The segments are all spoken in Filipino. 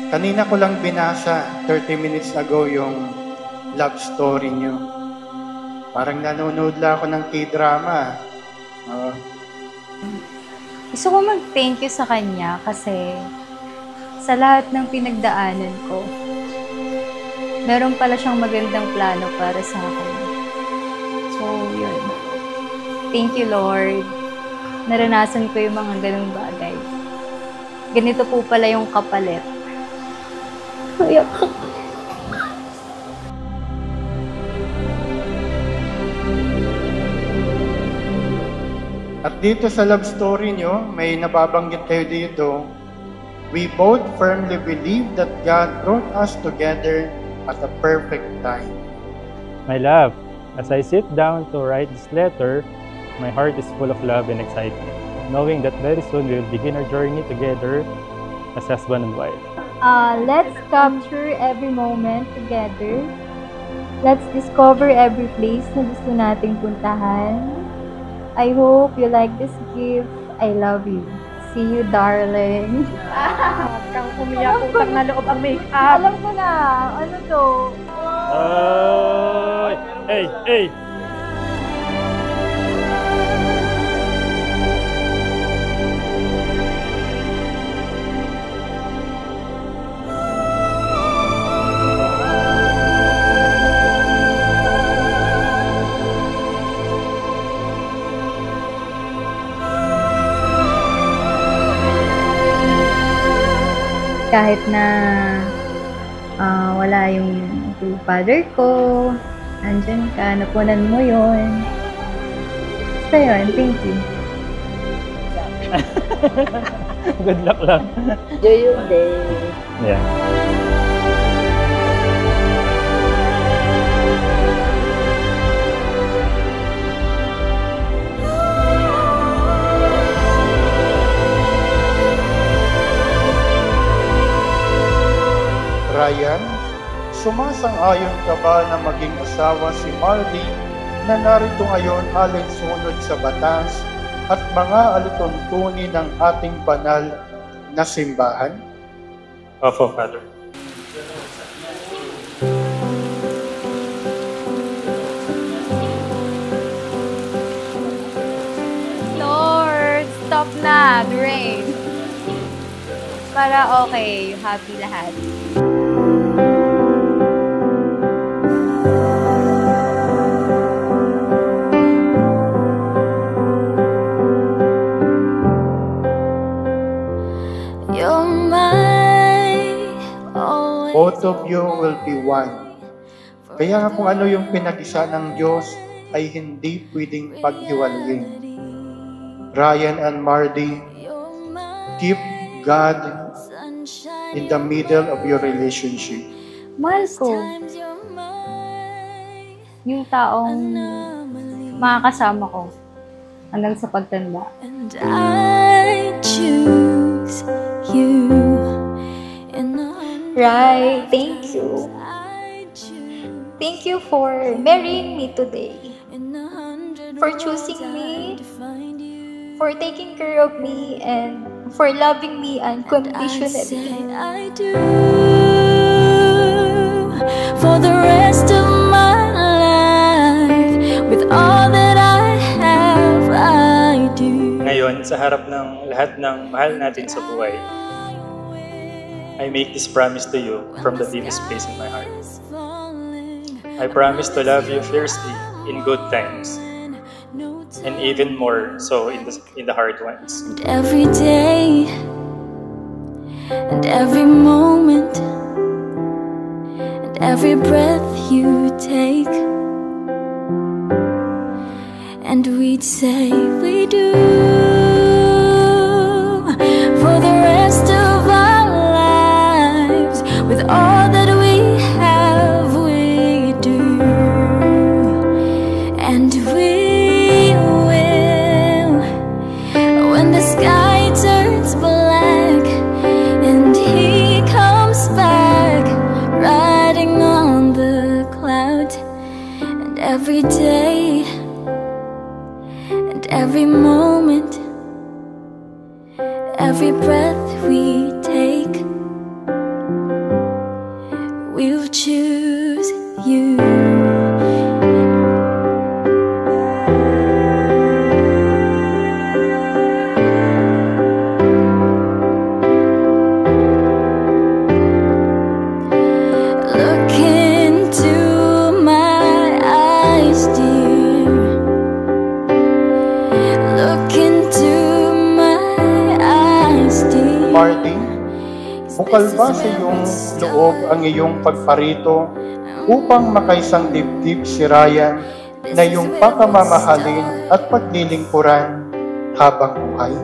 Kanina ko lang binasa, 30 minutes ago, yung love story nyo. Parang nanonood lang ako ng K-drama. Gusto ko mag-thank you sa kanya kasi sa lahat ng pinagdaanan ko, meron pala siyang magandang plano para sa akin. So, yun. Thank you, Lord. Naranasan ko yung mga ganung bagay. Ganito po pala yung kapalit. Ayak. At dito sa love story nyo, may nababanggit kayo dito, we both firmly believe that God brought us together at a perfect time. My love, as I sit down to write this letter, my heart is full of love and excitement, knowing that very soon we will begin our journey together as husband and wife. Let's capture every moment together. Let's discover every place na gusto nating puntahan. I hope you like this gift. I love you. See you, darling. Huwag kang umiyak utang na loob ang make-up. Alam ko na. Ano to? Hey! Hey! Kahit na wala yung father ko, andyan ka, napunan mo yun. Basta yun, thank you. Good luck lang. Enjoy your day. Yeah. Ryan, sumasang-ayon ka ba na maging asawa si Marley na narito ngayon alinsunod sa batas at mga alituntunin ng ating banal na simbahan? Opo, Father. Lord, stop na, the rain. Para okay, happy lahat. Both of you will be one. Kaya nga kung ano yung pinag-isa ng Diyos ay hindi pwedeng paghiwalayin. Ryan and Mardy, keep God in the middle of your relationship. Mahal ko yung taong makakasama ko hanggang sa pagtanda. And I choose you. Right, thank you. Thank you for marrying me today, for choosing me, for taking care of me, and for loving me unconditionally. I do for the rest of my life, with all that I have, I do. Ngayon, sa harap ng lahat ng mahal natin sa buhay, I make this promise to you from the deepest place in my heart. I promise to love you fiercely in good times, and even more so in the hard ones. And every day, and every moment, and every breath you take, and we'd say we do for the rest of our lives, with all that we have, we do, and we will, when the sky turns black and he comes back riding on the clouds, and every day and every moment, every breath we take, Look into my eyes, dear. Marty, bukal ba sa iyong loob ang iyong pagparito upang makaisang dibdib si Ryan na iyong pakamamahalin at paglilingkuran habang buhay?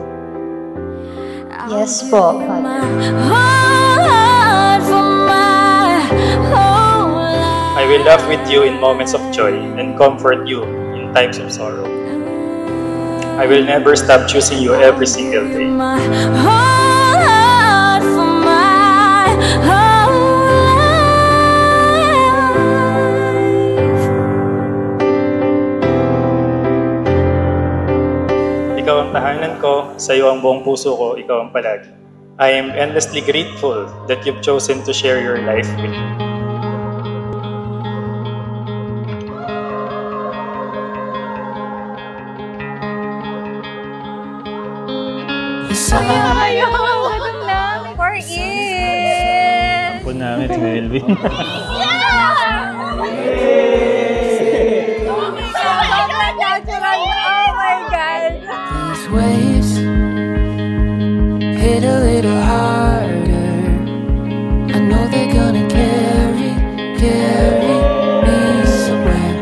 Yes po, Father. Heart for my whole life. I will laugh with you in moments of joy and comfort you in times of sorrow. I will never stop choosing you every single day. My whole heart for my whole life. Ikaw ang tahanan ko, sa iyo ang buong puso ko, ikaw ang palagi. I am endlessly grateful that you've chosen to share your life with me. For it! Po namin si Melvin. Oh my God! These waves hit a little harder. I know they're gonna carry me somewhere.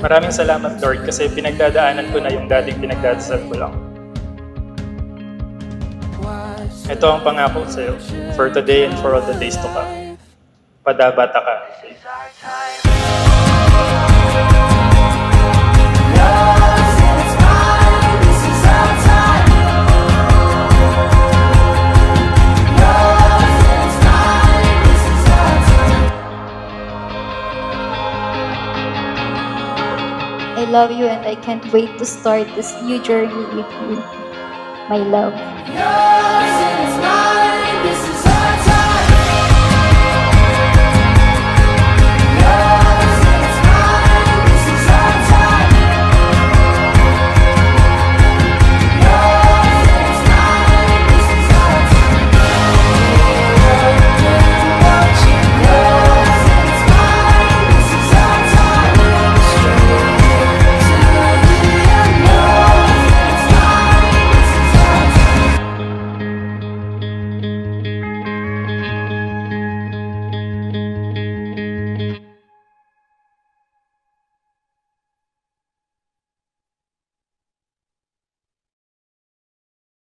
Maraming salamat, Lord, kasi pinagdadaanan ko na yung dating pinagdadasal ko lang. Ito ang pangako sa iyo, for today and for all the days to come. Padabata ka. I love you and I can't wait to start this new journey with you. My love. Yours is